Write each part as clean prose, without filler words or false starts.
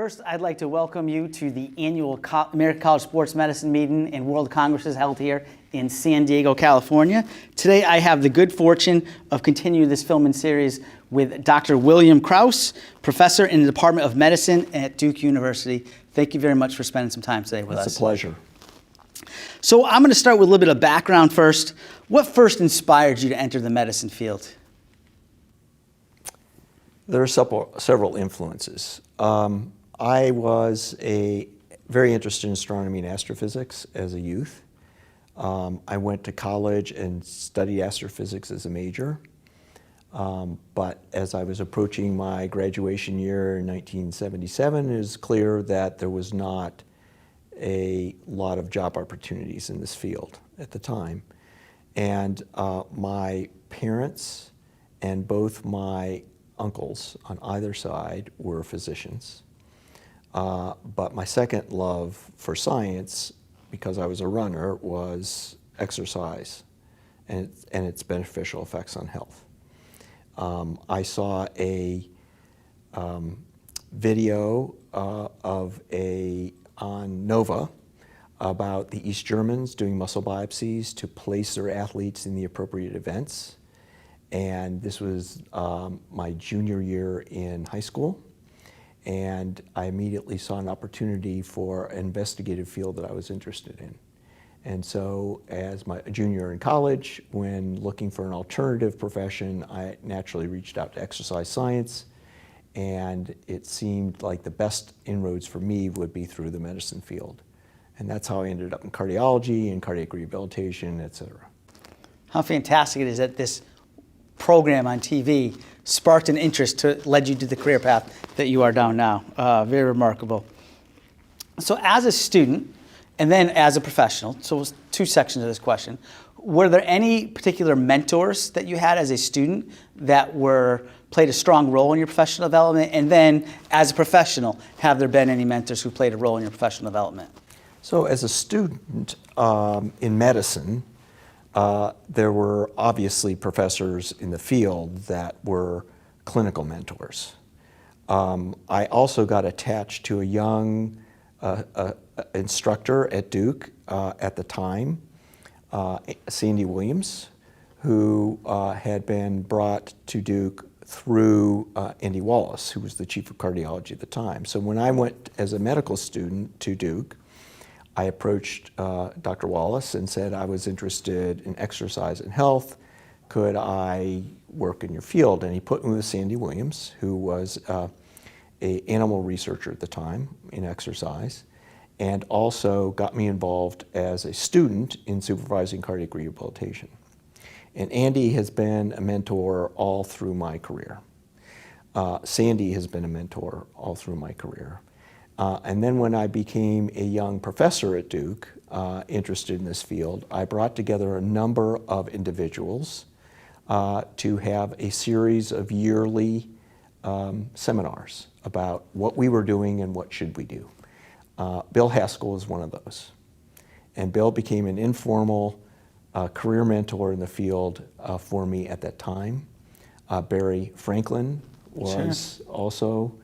First, I'd like to welcome you to the annual American College Sports Medicine meeting and World Congresses held here in San Diego, California. Today, I have the good fortune of continuing this filming series with Dr. William Kraus, professor in the Department of Medicine at Duke University. Thank you very much for spending some time today with us. It's a pleasure. So I'm going to start with a little bit of background first. What first inspired you to enter the medicine field? There are several influences. I was very interested in astronomy and astrophysics as a youth. I went to college and studied astrophysics as a major. But as I was approaching my graduation year in 1977, it was clear that there was not a lot of job opportunities in this field at the time. And my parents and both my uncles on either side were physicians. But my second love for science, because I was a runner, was exercise and its beneficial effects on health. I saw a video on Nova about the East Germans doing muscle biopsies to place their athletes in the appropriate events. And this was my junior year in high school. And I immediately saw an opportunity for an investigative field that I was interested in. And so as my junior in college, when looking for an alternative profession, I naturally reached out to exercise science. And it seemed like the best inroads for me would be through the medicine field. And that's how I ended up in cardiology and cardiac rehabilitation, et cetera. How fantastic it is that this program on TV sparked an interest to led you to the career path that you are down now. Very remarkable. So as a student and then as a professional, so it was two sections of this question, were there any particular mentors that you had as a student that played a strong role in your professional development? And then as a professional, have there been any mentors who played a role in your professional development? So as a student in medicine, there were obviously professors in the field that were clinical mentors. I also got attached to a young instructor at Duke at the time, Sandy Williams, who had been brought to Duke through Andy Wallace, who was the chief of cardiology at the time. So when I went as a medical student to Duke, I approached Dr. Wallace and said I was interested in exercise and health. Could I work in your field? And he put me with Sandy Williams, who was an animal researcher at the time in exercise, and also got me involved as a student in supervising cardiac rehabilitation. And Andy has been a mentor all through my career. Sandy has been a mentor all through my career. And then when I became a young professor at Duke, interested in this field, I brought together a number of individuals to have a series of yearly seminars about what we were doing and what should we do. Bill Haskell is one of those. And Bill became an informal career mentor in the field for me at that time. Barry Franklin was also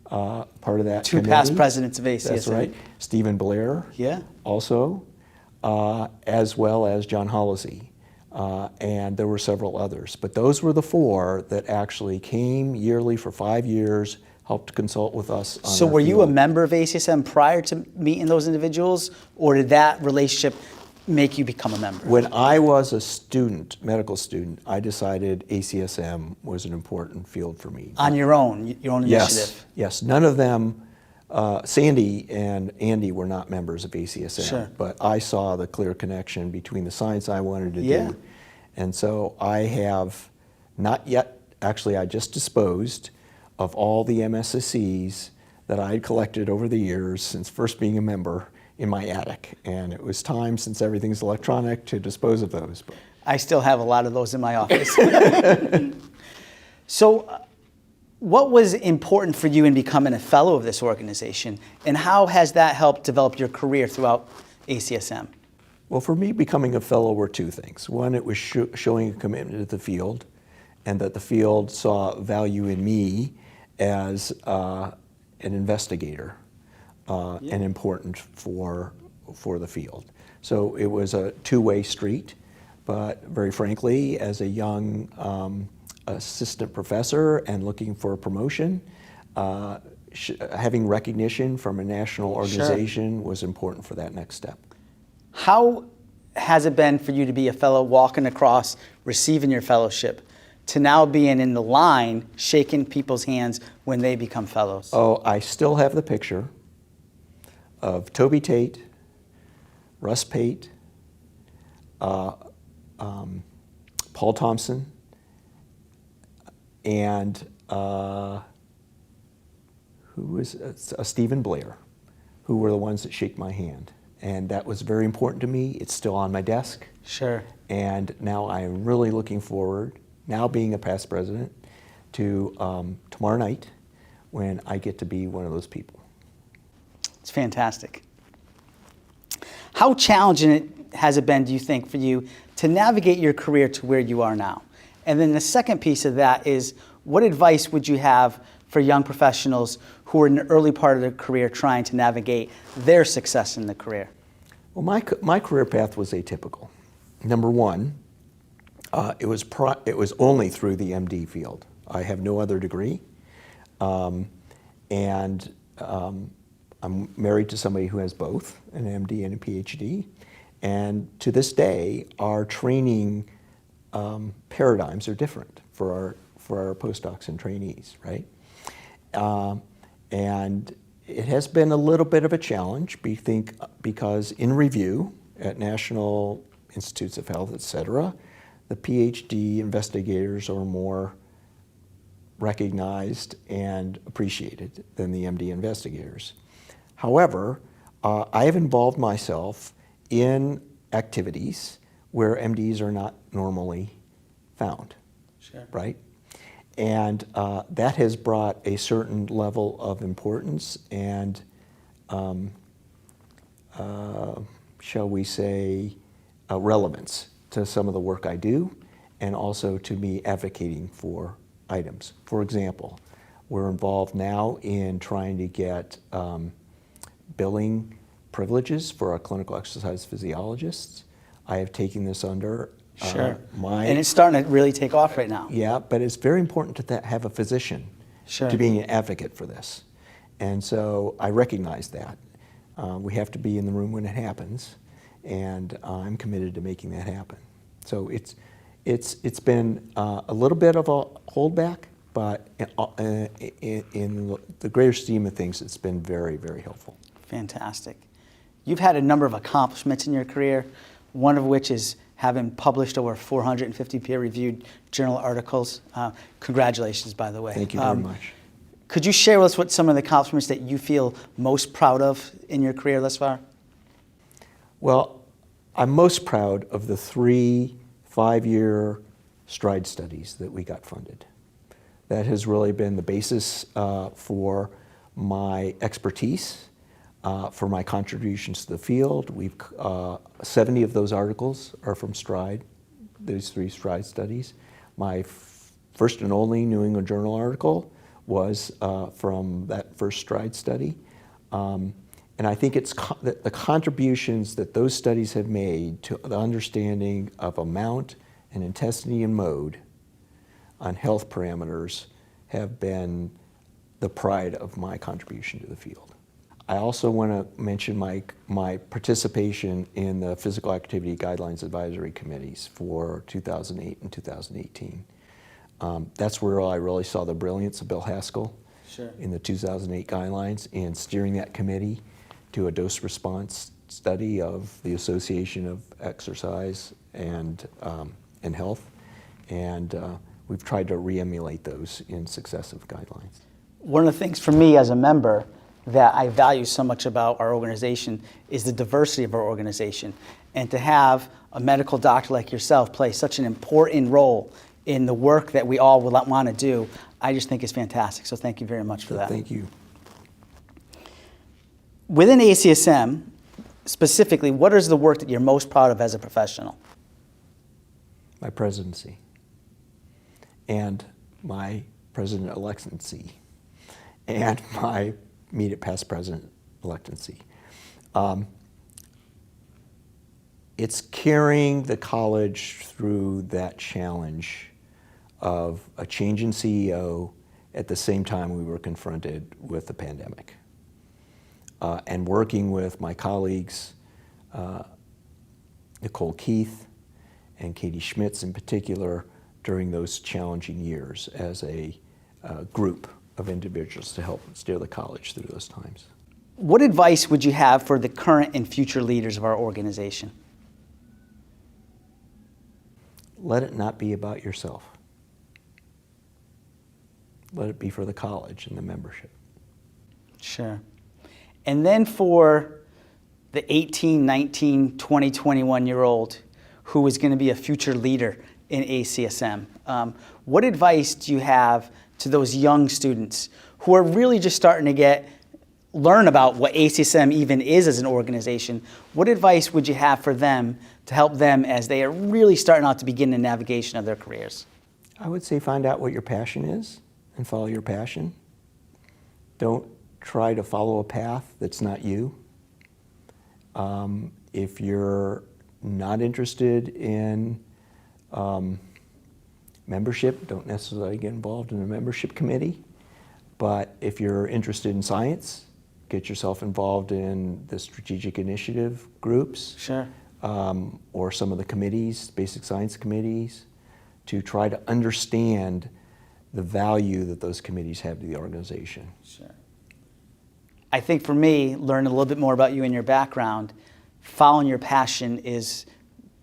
part of that Two committee. past presidents of ACSM. That's right. Stephen Blair, also, as well as John Hollisey. And there were several others. But those were the four that actually came yearly for 5 years, helped consult with us on So were you a member of ACSM prior to meeting those individuals, or did that relationship make you become a member? When I was a student, medical student, I decided ACSM was an important field for me. On your own initiative? Yes. None of them, Sandy and Andy were not members of ACSM, but I saw the clear connection between the science I wanted to do. And so I have not yet, actually I just disposed of all the MSSCs that I had collected over the years since first being a member in my attic, and it was time, since everything's electronic, to dispose of those. But I still have a lot of those in my office. So what was important for you in becoming a fellow of this organization, and how has that helped develop your career throughout ACSM? Well, for me, becoming a fellow were two things. One, it was showing a commitment to the field, and that the field saw value in me as an investigator and important for the field. So it was a two-way street, but very frankly, as a young assistant professor and looking for a promotion, having recognition from a national organization was important for that next step. How has it been for you to be a fellow walking across, receiving your fellowship, to now being in the line, shaking people's hands when they become fellows? Oh, I still have the picture of Toby Tate, Russ Pate, Paul Thompson, and who was Stephen Blair, who were the ones that shake my hand. And that was very important to me. It's still on my desk. Sure. And now I'm really looking forward, now being a past president, to tomorrow night when I get to be one of those people. It's fantastic. How challenging has it been, do you think, for you to navigate your career to where you are now? And then the second piece of that is, what advice would you have for young professionals who are in the early part of their career trying to navigate their success in the career? Well, my career path was atypical. Number one, it was only through the MD field. I have no other degree, and I'm married to somebody who has both, an MD and a PhD. And to this day, our training paradigms are different for our postdocs and trainees, right? And it has been a little bit of a challenge, because in review at National Institutes of Health, et cetera, the PhD investigators are more recognized and appreciated than the MD investigators. However, I have involved myself in activities where MDs are not normally found, right? And that has brought a certain level of importance and, shall we say, relevance to some of the work I do, and also to me advocating for items. For example, we're involved now in trying to get billing privileges for our clinical exercise physiologists. I have taken this under and it's starting to really take off right now. Yeah, but it's very important to have a physician to being an advocate for this. And so I recognize that. We have to be in the room when it happens, and I'm committed to making that happen. So it's been a little bit of a holdback, but in the greater scheme of things, it's been very, very helpful. Fantastic. You've had a number of accomplishments in your career, one of which is having published over 450 peer-reviewed journal articles. Congratulations, by the way. Thank you very much. Could you share with us what some of the accomplishments that you feel most proud of in your career thus far? Well, I'm most proud of the 3 5-year STRIDE studies that we got funded. That has really been the basis for my expertise, for my contributions to the field. 70 of those articles are from STRIDE, those 3 STRIDE studies. My first and only New England Journal article was from that first STRIDE study. And I think it's the contributions that those studies have made to the understanding of amount and intensity and mode on health parameters have been the pride of my contribution to the field. I also want to mention my participation in the Physical Activity Guidelines Advisory Committees for 2008 and 2018. That's where I really saw the brilliance of Bill Haskell in the 2008 guidelines in steering that committee to a dose response study of the association of exercise and health. And we've tried to re-emulate those in successive guidelines. One of the things for me as a member that I value so much about our organization is the diversity of our organization. And to have a medical doctor like yourself play such an important role in the work that we all want to do, I just think is fantastic. So thank you very much for that. Thank you. Within ACSM, specifically, what is the work that you're most proud of as a professional? My presidency and my president-electancy and my immediate past president electancy. It's carrying the college through that challenge of a change in CEO at the same time we were confronted with the pandemic. And working with my colleagues, Nicole Keith and Katie Schmitz in particular, during those challenging years as a group of individuals to help steer the college through those times. What advice would you have for the current and future leaders of our organization? Let it not be about yourself. Let it be for the college and the membership. Sure. And then for the 18, 19, 20, 21-year-old who is going to be a future leader in ACSM, what advice do you have to those young students who are really just starting to learn about what ACSM even is as an organization? What advice would you have for them to help them as they are really starting out to begin the navigation of their careers? I would say find out what your passion is and follow your passion. Don't try to follow a path that's not you. If you're not interested in membership, don't necessarily get involved in a membership committee. But if you're interested in science, get yourself involved in the strategic initiative groups. Sure. Or some of the committees, basic science committees, to try to understand the value that those committees have to the organization. Sure. I think for me, learning a little bit more about you and your background, following your passion is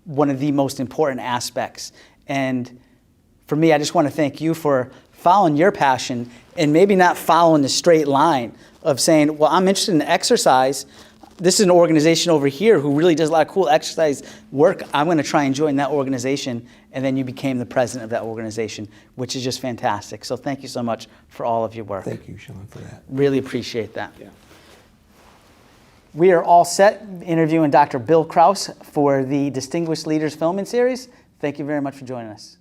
one of the most important aspects. And for me, I just want to thank you for following your passion and maybe not following the straight line of saying, well, I'm interested in exercise. This is an organization over here who really does a lot of cool exercise work. I'm going to try and join that organization. And then you became the president of that organization, which is just fantastic. So thank you so much for all of your work. Thank you, Sean, for that. Really appreciate that. Yeah. We are all set interviewing Dr. Bill Kraus for the Distinguished Leaders Filming Series. Thank you very much for joining us.